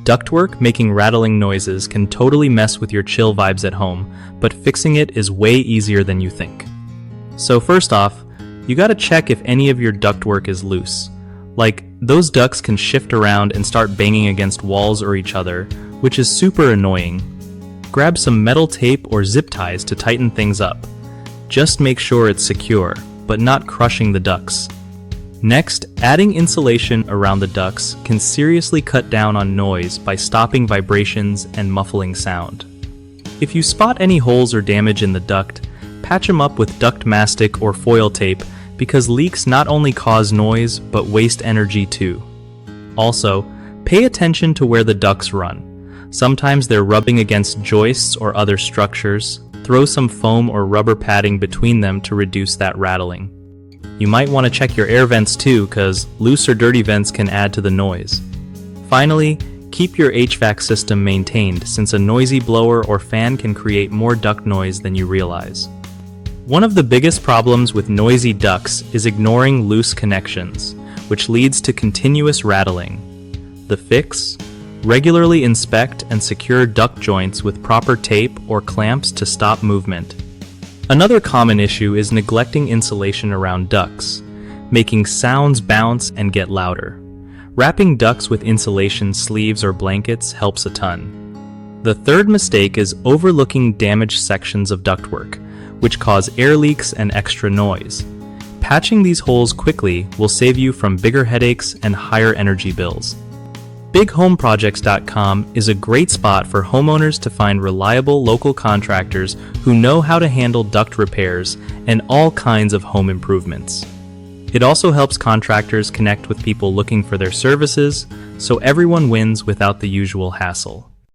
Ductwork making rattling noises can totally mess with your chill vibes at home, but fixing it is way easier than you think. So first off, you gotta check if any of your ductwork is loose. Like, those ducts can shift around and start banging against walls or each other, which is super annoying. Grab some metal tape or zip ties to tighten things up. Just make sure it's secure, but not crushing the ducts. Next, adding insulation around the ducts can seriously cut down on noise by stopping vibrations and muffling sound. If you spot any holes or damage in the duct, patch them up with duct mastic or foil tape because leaks not only cause noise but waste energy too. Also, pay attention to where the ducts run. Sometimes they're rubbing against joists or other structures. Throw some foam or rubber padding between them to reduce that rattling. You might want to check your air vents too, because loose or dirty vents can add to the noise. Finally, keep your HVAC system maintained, since a noisy blower or fan can create more duct noise than you realize. One of the biggest problems with noisy ducts is ignoring loose connections, which leads to continuous rattling. The fix? Regularly inspect and secure duct joints with proper tape or clamps to stop movement. Another common issue is neglecting insulation around ducts, making sounds bounce and get louder. Wrapping ducts with insulation sleeves or blankets helps a ton. The third mistake is overlooking damaged sections of ductwork, which cause air leaks and extra noise. Patching these holes quickly will save you from bigger headaches and higher energy bills. BigHomeProjects.com is a great spot for homeowners to find reliable local contractors who know how to handle duct repairs and all kinds of home improvements. It also helps contractors connect with people looking for their services, so everyone wins without the usual hassle.